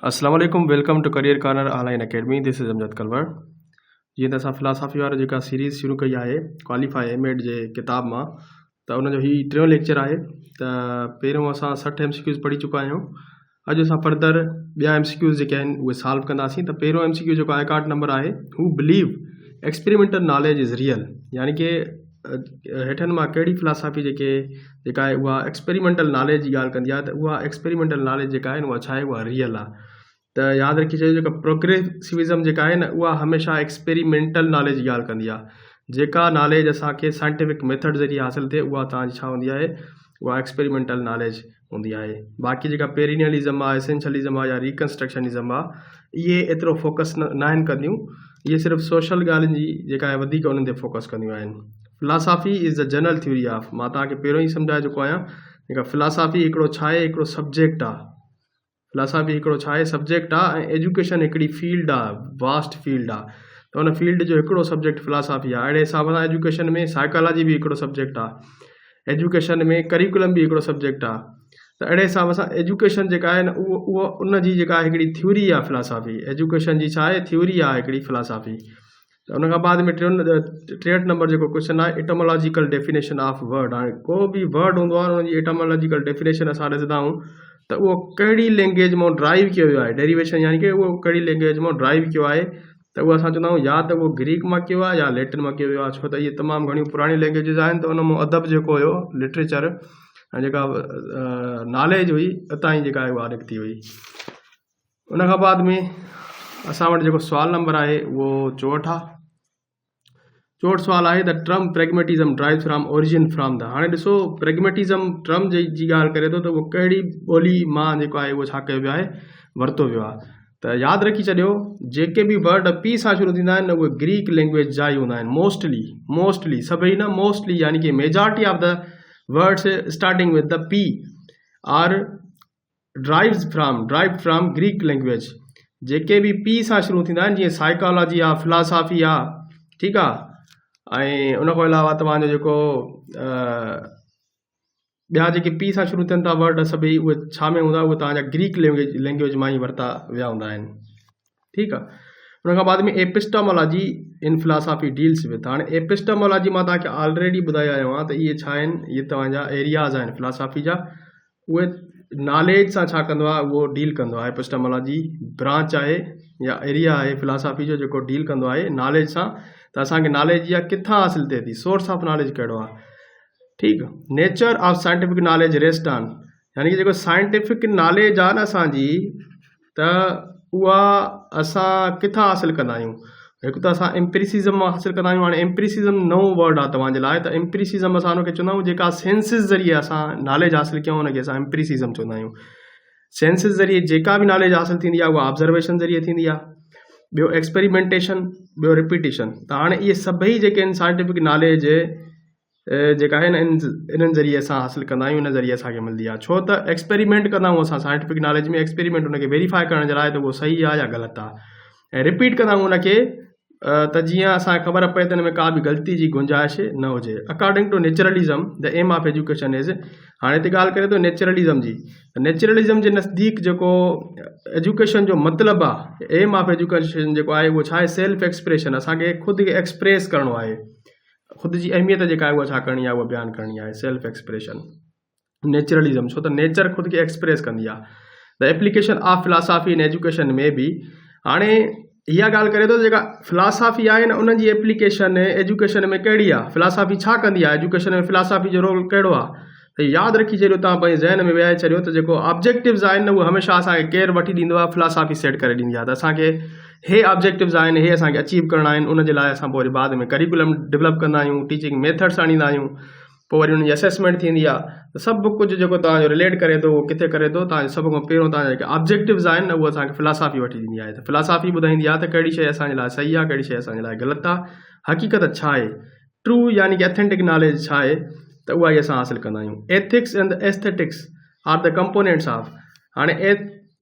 अस्सलाम वालेकुम, welcome to Career Corner Online Academy. This is Amjad Kalwar. जीअं त असां फिलासफ़ी वारो जेका सीरीज़ शुरू कई आहे क्वालिफाई एम.एड जे किताब मां, त उनजो ही टियों लेक्चर आहे। त पहिरियों असां 60 MCQs पढ़ी चुका आहियूं। अॼु असां फर्दर ॿिया MCQs जेके आहिनि उहे सॉल्व कंदासीं। त पहिरियों MCQ जेको आहे 61 नंबर आहे, हू believe experimental knowledge is real, यानी कि हेठनि मां कहिड़ी फिलासफ़ी जेका आहे उहा एक्सपेरिमेंटल नॉलेज जी ॻाल्हि कंदी आहे। त उहा एक्सपेरिमेंटल नॉलेज जेका आहे उहा छा आहे, उहा रियल आहे। त यादि रखी छॾियो, जेका प्रोग्रेसिविज़म जेका आहे न उहा हमेशह एक्सपेरिमेंटल नॉलेज जी ॻाल्हि कंदी आहे। जेका नॉलेज असांखे साइंटिफिक मेथड ज़रिए हासिलु थिए उहा तव्हांजी छा हूंदी आहे, उहा एक्सपेरिमेंटल नॉलेज हूंदी आहे। बाक़ी जेका पेरिनियलिज़म आहे, एसेंशलिज़म आहे या रिकंस्ट्रक्शनिज़म आहे, इहे एतिरो फोकस न आहिनि कंदियूं। इहे सिर्फ़ु सोशल ॻाल्हियुनि जी जेका आहे वधीक उन्हनि ते फोकस कंदियूं आहिनि। Philosophy is the general theory of, मां तव्हांखे पहिरियों ई सम्झाए चुको आहियां, जेका फिलासफ़ी हिकिड़ो छा आहे, हिकिड़ो सब्जेक्ट आहे। फिलासफ़ी हिकिड़ो छा आहे, सब्जेक्ट आहे, ऐं एजुकेशन हिकिड़ी फील्ड आहे, वास्ट फील्ड आहे। त उन फील्ड जो हिकिड़ो सब्जेक्ट फिलासफ़ी आहे। अहिड़े हिसाब सां एजुकेशन में साइकोलॉजी बि हिकिड़ो सब्जेक्ट आहे, एजुकेशन में करिकुलम बि हिकिड़ो सब्जेक्ट आहे। त अहिड़े हिसाब सां एजुकेशन जेका आहे न उहो उन जी जेका हिकिड़ी थ्योरी आहे फिलासफ़ी। एजुकेशन जी छा आहे, थ्योरी आहे हिकिड़ी फिलासफ़ी। त उन खां बाद में 63 नंबर जेको क्वेश्चन आहे, एटमोलॉजिकल डेफिनेशन ऑफ वर्ड। हाणे को बि वर्ड हूंदो आहे उनजी एटमोलॉजिकल डेफिनेशन असां ॾिसंदा आहियूं त उहो कहिड़ी लैंग्वेज मां ड्राइव कयो वियो आहे, डेरिवेशन यानी कि उहो कहिड़ी लैंग्वेज मां ड्राइव कयो आहे। त उहो असां चवंदा आहियूं या त उहो ग्रीक मां कयो आहे या लैटिन मां कयो वियो आहे, छो त इहे तमामु घणियूं पुराणी लैंग्वेजिस आहिनि। त उन मां अदब जेको हुयो, लिटरेचर ऐं जेका नॉलेज हुई, उतां ई जेका आहे उहा निकिती हुई। उन खां बाद में असां वटि जेको सुवाल नंबर आहे उहो 64 आहे। 64 सुवाल आहे, the term pragmatism derive from origin from the. हाणे ॾिसो, प्रेगमेटिज़म टर्म जी ॻाल्हि करे थो त उहो कहिड़ी ॿोली मां जेको आहे उहो छा कयो वियो आहे, वरितो वियो आहे। त यादि रखी छॾियो, जेके बि वर्ड पी सां शुरू थींदा आहिनि न उहे ग्रीक लैंग्वेज जा ई हूंदा आहिनि। मोस्टली सभई न, मोस्टली यानी कि majority of the words starting with the P R derived from Greek language. जेके बि पी सां शुरू थींदा आहिनि, जीअं साइकोलॉजी आहे, फिलासफ़ी आहे, ठीकु आहे। ऐं उन खां अलावा तव्हांजो जेको ॿिया जेके पी सां शुरू थियनि था वर्ड सभई, उहे छा में हूंदा, उहे तव्हांजा ग्रीक लैंग्वेज मां ई वरिता विया हूंदा आहिनि, ठीकु आहे। उन खां बाद में एपिस्टेमोलॉजी इन फिलासफ़ी डील्स विथ। हाणे एपिस्टेमोलॉजी मां तव्हांखे ऑलरेडी ॿुधायो आयो आहे त इहे छा आहिनि, इहे तव्हांजा एरियाज़ आहिनि फिलासफ़ी जा। उहे नॉलेज सां छा कंदो आहे, उहो डील कंदो आहे। एपिस्टेमोलॉजी ब्रांच आहे या एरिया आहे फिलासफ़ी जो जेको डील कंदो आहे नॉलेज सां। त असांखे नॉलेज इहा किथां हासिलु थिए थी, सोर्स ऑफ नॉलेज कहिड़ो आहे, ठीकु। Nature of scientific knowledge rest on, यानी कि जेको साइंटिफिक नॉलेज आहे न असांजी, त उहा असां किथां हासिलु कंदा आहियूं। हिकु त असां एम्पिरिसिज़म मां हासिलु कंदा आहियूं। हाणे एम्पिरिसिज़म नओं वर्ड आहे तव्हांजे लाइ। त एम्पिरिसिज़म असां हुनखे चवंदा आहियूं, जेका सेंसिस ज़रिए असां नॉलेज हासिलु कयूं हुनखे असां एम्पिरिसिज़म चवंदा आहियूं। सेंसिस ज़रिए जेका बि नॉलेज हासिलु थींदी आहे उहा ऑब्ज़र्वेशन ज़रिए थींदी आहे। ॿियो एक्सपेरिमेंटेशन, ॿियो रिपीटेशन। त हाणे इहे सभई जेके आहिनि साइंटिफिक नॉलेज जेका आहे न इन्हनि ज़रिए असां हासिलु कंदा आहियूं, इन ज़रिए असांखे मिलंदी आहे। छो त एक्सपेरिमेंट कंदा आहियूं असां साइंटिफिक नॉलेज में, एक्सपेरिमेंट हुनखे वेरीफाई करण जे लाइ त उहो सही आहे या ग़लति आहे। ऐं रिपीट कंदा आहियूं उनखे, त जीअं असांखे ख़बर पए त हिन में का बि ग़लती जी गुंजाइश न हुजे। According to naturalism the aim of education is. हाणे हिते ॻाल्हि करे थो नेचुरलिज़म जी। नेचुरलिज़म जे नज़दीक जेको एजुकेशन जो मतिलबु आहे, एम ऑफ एजुकेशन जेको आहे उहो छा आहे, सेल्फ एक्सप्रेशन। असांखे ख़ुदि खे एक्सप्रेस करिणो आहे, ख़ुदि जी अहमियत जेका आहे उहा छा करणी आहे, उहा बयानु करणी आहे, सेल्फ एक्सप्रेशन। नेचुरलिज़म, छो त नेचर ख़ुदि खे एक्सप्रेस कंदी आहे। The application of philosophy in education में बि। हाणे इहा ॻाल्हि करे थो, जेका फिलासफ़ी आहे न उनजी एप्लीकेशन एजुकेशन में कहिड़ी आहे, फिलासफ़ी छा कंदी आहे, एजुकेशन में फिलासफ़ी जो रोल कहिड़ो आहे। त यादि रखी छॾियो, तव्हां पंहिंजे ज़हन में विहाए छॾियो त जेको ऑब्जेक्टिव्स आहिनि न उहे हमेशह असांखे केरु वठी ॾींदो आहे, फिलासफ़ी सेट करे ॾींदी आहे। त असांखे हे ऑब्जेक्टिव्स आहिनि, हे असांखे अचीव करणा आहिनि। उन जे लाइ असां पोइ वरी बाद में करिकुलम डेवलप कंदा आहियूं, टीचिंग मेथड्स आणींदा आहियूं, पोइ वरी उनजी असेसमेंट थींदी आहे। त सभु कुझु जेको तव्हांजो रिलेट करे थो, उहो किथे करे थो, तव्हांजो सभ खां पहिरियों तव्हांजा जेके ऑब्जेक्टिव्स आहिनि न उहे असांखे फिलासफ़ी वठी ॾींदी आहे। त फिलासफ़ी ॿुधाईंदी आहे त कहिड़ी शइ असांजे लाइ सही आहे, कहिड़ी शइ असांजे लाइ ग़लति आहे, हक़ीक़त छा आहे, ट्रू यानी कि एथेंटिक नॉलेज छा आहे, त उहा ई असां हासिलु कंदा आहियूं। Ethics and the aesthetics are the components of. हाणे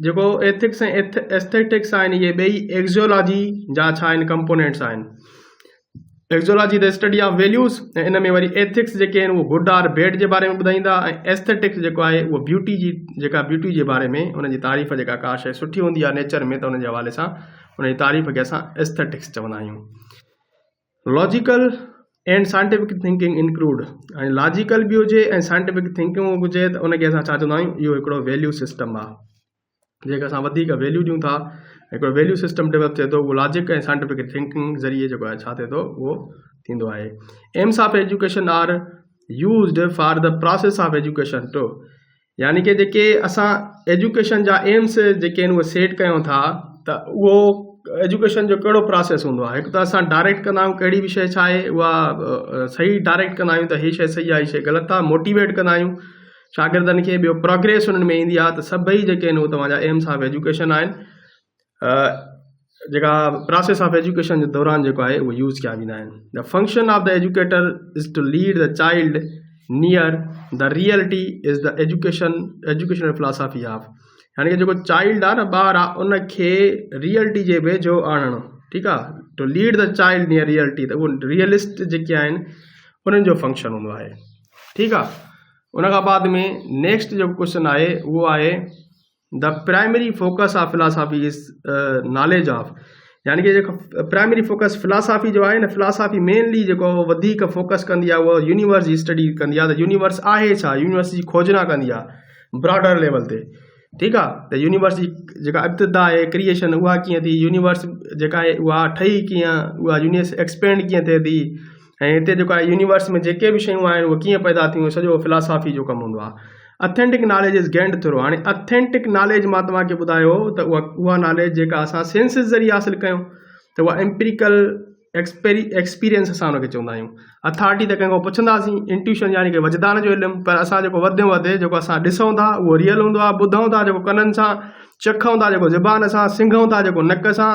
जेको एथिक्स ऐं एस्थेटिक्स आहिनि, इहे ॿई एक्ज़ियोलॉजी जा छा आहिनि, कंपोनेंट्स आहिनि। Sexology the study of values, ऐं इन में वरी एथिक्स जेके आहिनि उहो गुड आर बैड जे बारे में ॿुधाईंदा, ऐं एस्थेटिक्स जेको आहे उहो ब्यूटी जी जेका ब्यूटी जे बारे में उनजी तारीफ़ जेका का शइ सुठी हूंदी आहे नेचर में त उन जे हवाले सां उनजी तारीफ़ खे असां एस्थेटिक्स चवंदा आहियूं। Logical and scientific thinking include, ऐं लॉजिकल बि हुजे ऐं साइंटिफिक थिंकिंग हुजे त उनखे असां छा चवंदा आहियूं, इहो हिकिड़ो वैल्यू सिस्टम आहे जेके असां वधीक वैल्यू ॾियूं था, हिकिड़ो वैल्यू सिस्टम डेवलप थिए थो, उहो लॉजिक ऐं साइंटिफिक थिंकिंग ज़रिए जेको आहे छा थिए थो उहो थींदो आहे। Aims of education are used for the process of education to, यानी कि जेके असां एजुकेशन जा एम्स जेके आहिनि उहे सेट कयूं था त उहो एजुकेशन जो कहिड़ो प्रोसेस हूंदो आहे। हिकु त असां डायरेक्ट कंदा आहियूं कहिड़ी बि शइ छा आहे उहा सही डायरेक्ट कंदा आहियूं त हीअ शइ सही आहे हीअ शइ ग़लति आहे, मोटिवेट कंदा आहियूं शागिर्दनि खे, ॿियो प्रोग्रेस हुननि में ईंदी आहे, त सभई जेके आहिनि उहे तव्हांजा एम्स ऑफ एजुकेशन आहिनि जेका प्रोसेस ऑफ एजुकेशन जे दौरान जेको आहे उहो यूज़ कया वेंदा आहिनि। The function of the educator is to lead the child near the reality is the educational philosophy of, यानी कि जेको चाइल्ड आहे न ॿार आहे उनखे रियलिटी जे वेझो आणणो, ठीकु आहे, to lead the child near reality, त उहो रियलिस्ट जेके आहिनि उन्हनि जो फंक्शन हूंदो आहे, ठीकु आहे। उन खां बाद में नेक्स्ट जेको क्वेश्चन आहे उहो आहे the primary focus of philosophy is knowledge of, यानी कि जेको प्राइमरी फोकस फिलॉसफी जो आहे न, फिलॉसफी मेनली जेको वधीक फोकस कंदी आहे उहो यूनिवर्स जी स्टडी कंदी आहे, त यूनिवर्स आहे छा, यूनिवर्स जी खोजना कंदी आहे ब्रॉडर लेवल ते, ठीकु आहे। त यूनिवर्स जी जेका इब्तिदा आहे क्रिएशन उहा कीअं थी, यूनिवर्स जेका आहे उहा ठही कीअं, उहा यूनिवर्स एक्सपेंड कीअं थिए थी, ऐं हिते जेको आहे यूनिवर्स में जेके बि शयूं आहिनि उहे कीअं पैदा थियूं, सॼो फिलॉसफी जो कमु हूंदो आहे। Authentic knowledge is gained through, हाणे अथेंटिक नॉलेज मां तव्हांखे ॿुधायो त उहा नॉलेज जेका असां सेंसिस ज़रिए हासिलु कयूं त उहा एम्पिरिकल एक्सपीरियंस असां हुनखे चवंदा आहियूं। अथॉरिटी त कंहिंखां पुछंदासीं, इंट्यूशन यानी कि वजदान जो इल्मु, पर असां जेको वधि में वधि जेको असां ॾिसूं था उहो रियल हूंदो आहे, ॿुधूं था जेको कननि सां, चखूं था जेको ज़ुबान सां, सिंघूं था जेको नक सां,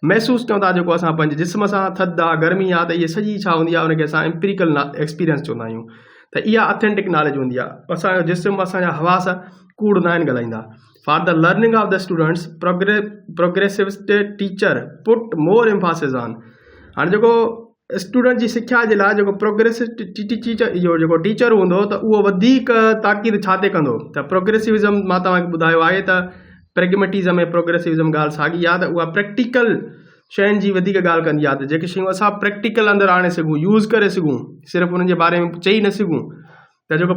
महसूसु कयूं था जेको असां पंहिंजे जिस्म सां, थधि आहे गर्मी आहे, त इहे सॼी छा हूंदी आहे उनखे असां एम्पिरिकल एक्सपीरियंस चवंदा आहियूं। त इहा अथेंटिक नॉलेज हूंदी आहे, असांजो जिस्म असांजा हवास कूड़ न आहिनि ॻाल्हाईंदा। For the learning of the students progressivist teacher put more emphasis on, हाणे जेको स्टूडेंट जी सिख्या जे लाइ जेको प्रोग्रेसिव टीचर इहो जेको टीचर हूंदो त उहो वधीक ताक़ीद छा ते कंदो, त प्रोग्रेसिविज़म मां तव्हांखे ॿुधायो आहे त प्रेगमेटिज़म ऐं प्रोग्रेसिविज़म ॻाल्हि साॻी आहे, त उहा प्रैक्टिकल शयुनि जी वधीक ॻाल्हि कंदी आहे, त जेके शयूं असां प्रैक्टिकल अंदरि आणे सघूं, यूज़ करे सघूं, सिर्फ़ु उन्हनि जे बारे में चई न सघूं, त जेको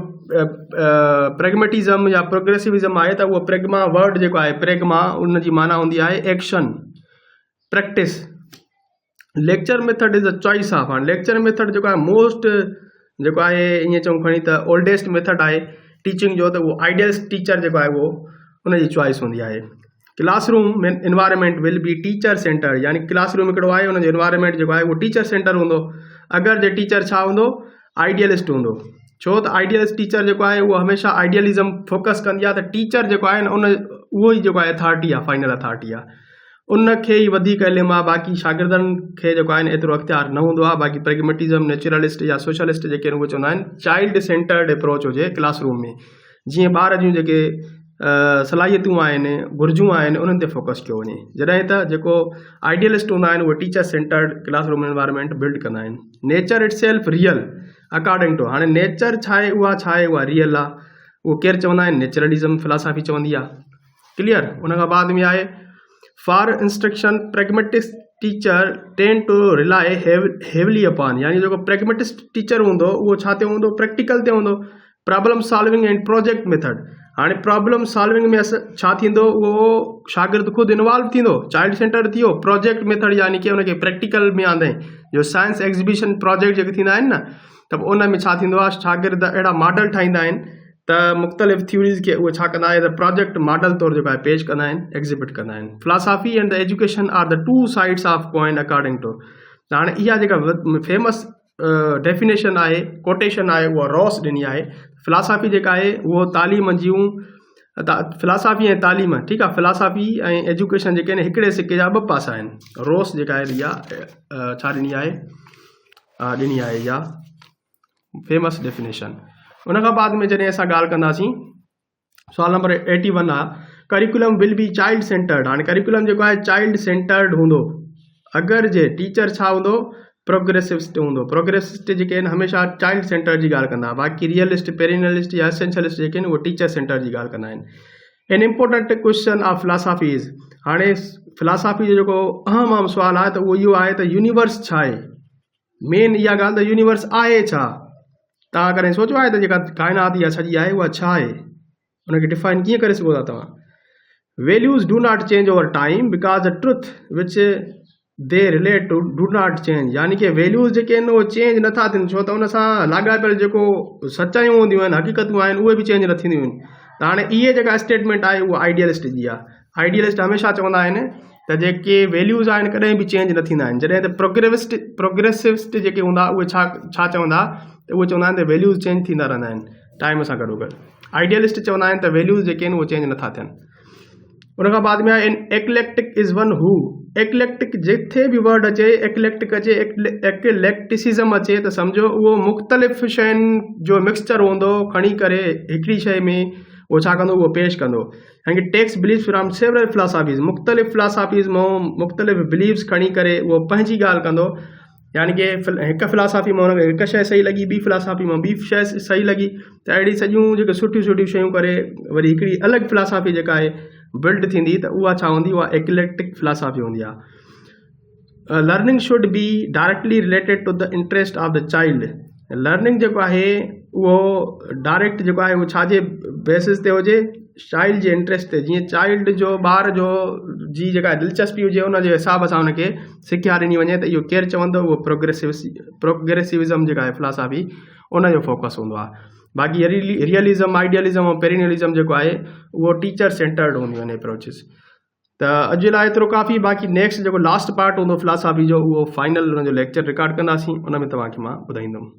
प्रेगमेटिज़म या प्रोग्रेसिविज़म आहे त उहो प्रेगमा वर्ड जेको आहे प्रेगमा उन जी माना हूंदी आहे action, practice. Lecture method is a choice of, हाणे लेक्चर मेथड जेको आहे मोस्ट जेको आहे ईअं चऊं खणी त ओल्डेस्ट मेथड आहे टीचिंग जो, त उहो आइडियल टीचर जेको आहे उहो उनजी चॉइस हूंदी आहे। Classroom environment will be teacher centre, यानी क्लासरूम हिकिड़ो आहे उनजो इन्वायरमेंट जेको आहे उहो टीचर सेंटर हूंदो, अगरि जे टीचर छा हूंदो आइडियलिस्ट हूंदो, छो त आइडियलिस्ट टीचर जेको आहे उहो हमेशह आइडियलिज़म फोकस कंदी आहे, त टीचर जेको आहे न उहो ई जेको आहे अथॉरिटी आहे, फाइनल अथॉरिटी आहे, उनखे ई वधीक इल्मु आहे, बाक़ी शागिर्दनि खे जेको आहे न एतिरो अख़्तियार न हूंदो आहे। बाक़ी प्रेगमेटिज़म नेचुरलिस्ट या सोशलिस्ट जेके आहिनि उहे चवंदा आहिनि चाइल्ड सेंटर्ड अप्रोच हुजे क्लासरूम में, जीअं ॿार जूं जेके सलाहियतूं आहिनि, घुर्जूं आहिनि, उन्हनि ते फोकस कयो वञे, जॾहिं त जेको आइडियलिस्ट हूंदा आहिनि उहे teacher centred classroom environment build कंदा आहिनि। Nature itself real according to, हाणे नेचर छा आहे उहा रियल आहे, उहो केरु चवंदा आहिनि नेचुरलिज़म फिलॉसफी चवंदी आहे, क्लियर। उन खां बाद में आहे for instruction pragmatist teacher tend to rely heavily upon, यानी जेको प्रेगमेटिस्ट टीचर हूंदो उहो छा ते हूंदो, प्रैक्टिकल ते हूंदो, problem solving and project method. हाणे प्रॉब्लम सॉल्विंग में छा थींदो, उहो शागिर्द ख़ुदि इन्वॉल्व थींदो, चाइल्ड सेंटर थी वियो। प्रोजेक्ट मेथड यानी कि उनखे प्रैक्टिकल में आंदे, जो साइंस एग्ज़िबिशन प्रोजेक्ट जेके थींदा आहिनि न, त उन में छा थींदो आहे, शागिर्द अहिड़ा मॉडल ठाहींदा आहिनि त मुख़्तलिफ़ थ्योरीज़ खे उहे छा कंदा आहिनि, त प्रोजेक्ट मॉडल तौरु जेको आहे पेश कंदा आहिनि, एग्ज़िबिट कंदा आहिनि। Philosophy and the education are the two sides of coin according to, त हाणे इहा जेका फेमस डेफिनेशन आहे, कोटेशन आहे, उहा रॉस ॾिनी आहे। फिलॉसफी जेका आहे उहो तालीम जूं, फिलॉसफी ऐं तालीम, ठीकु आहे, फिलॉसफी ऐं एजुकेशन जेके आहिनि हिकिड़े सिके जा ॿ पासा आहिनि। रॉस जेका आहे इहा छा ॾिनी आहे इहा फेमस डेफिनेशन। उन खां बाद में जॾहिं असां ॻाल्हि कंदासीं, सवाल नंबर 81 आहे curriculum will be child centred. हाणे करिकुलम जेको आहे चाइल्ड सेंटर्ड हूंदो, अगरि जे टीचर छा हूंदो प्रोग्रेसिविस्ट हूंदो। प्रोग्रेसिविस्ट जेके आहिनि हमेशह चाइल्ड सेंटर जी ॻाल्हि कंदा, बाक़ी रियलिस्ट पेरिनियलिस्ट या एसेंशियलिस्ट जेके आहिनि उहे टीचर सेंटर जी ॻाल्हि कंदा आहिनि। An important question of philosophy is, हाणे फिलासफी जो जेको अहम सुवाल आहे त उहो इहो आहे त यूनिवर्स छा आहे। मेन इहा ॻाल्हि त यूनिवर्स आहे छा। तव्हां कॾहिं सोचियो आहे त जेका काइनात इहा सॼी आहे उहा छा आहे, उनखे डिफाइन कीअं करे सघो था तव्हां। Values do not change over time because the truth which they relate to do not change, यानी कि वैल्यूज़ जेके आहिनि उहे चेंज नथा थियनि, छो त उन सां लाॻापियल जेको सचायूं हूंदियूं आहिनि, हक़ीक़तूं आहिनि, उहे बि चेंज न थींदियूं आहिनि। त हाणे इहे जेका स्टेटमेंट आहे उहा आइडियलिस्ट जी आहे। आइडियलिस्ट हमेशह चवंदा आहिनि त जेके वैल्यूज़ आहिनि कॾहिं बि चेंज न थींदा आहिनि, जॾहिं त प्रोग्रेसिविस्ट जेके हूंदा उहे छा चवंदा त उहे चवंदा आहिनि त वैल्यूज़ चेंज थींदा रहंदा आहिनि टाइम सां गॾो गॾु। आइडियलिस्ट चवंदा आहिनि त वैल्यूज़ जेके आहिनि उहे चेंज नथा थियनि। उन खां बाद में आहे eclectic is one who. Eclectic जिथे बि वर्ड अचे, एक्लेक्टिक अचे, एक्लेक्टिसिज़म अचे त सम्झो उहो मुख़्तलिफ़ शयुनि जो मिक्सचर हूंदो, खणी करे हिकिड़ी शइ में उहो छा कंदो, उहो पेश कंदो। यानी टेक्स बिलीव्स फ्रॉम सेवरल फिलासफीज़, मुख़्तलिफ़ फिलासफीज़ मां मुख़्तलिफ़ बिलीव्स खणी करे उहो पंहिंजी ॻाल्हि कंदो। यानी कि हिकु फिलासफी मां हुनखे हिकु शइ सही लॻी, ॿी फिलासफी मां ॿी शइ सही लॻी, त अहिड़ी सॼियूं जेके सुठियूं सुठियूं शयूं करे वरी हिकिड़ी अलॻि फिलासफी जेका आहे बिल्ड थींदी, त उहा छा हूंदी, उहा एक्लेक्टिक फिलासफी हूंदी आहे। Learning should be directly related to the interest of the child. Learning जेको आहे उहो डायरेक्ट जेको आहे उहो छाजे बेसिस ते हुजे, चाइल्ड जे इंट्रस्ट ते। जीअं चाइल्ड जो ॿार जो जी जेका दिलचस्पी हुजे उन जे हिसाब सां हुनखे सिखिया ॾिनी वञे, त इहो केरु चवंदो, उहो प्रोग्रेसिविज़म जेका आहे फिलासफी उन जो फोकस हूंदो आहे। बाक़ी रियलिज़म, आइडियलिज़म ऐं पेरिनियलिज़म जेको आहे उहो टीचर सेंटर्ड हूंदियूं आहिनि अप्रोचिस। त अॼु लाइ एतिरो काफ़ी, बाक़ी नेक्स्ट जेको लास्ट पार्ट हूंदो फिलासफी जो उहो फाइनल हुनजो लेक्चर रिकॉर्ड कंदासीं, उन में तव्हांखे मां ॿुधाईंदुमि।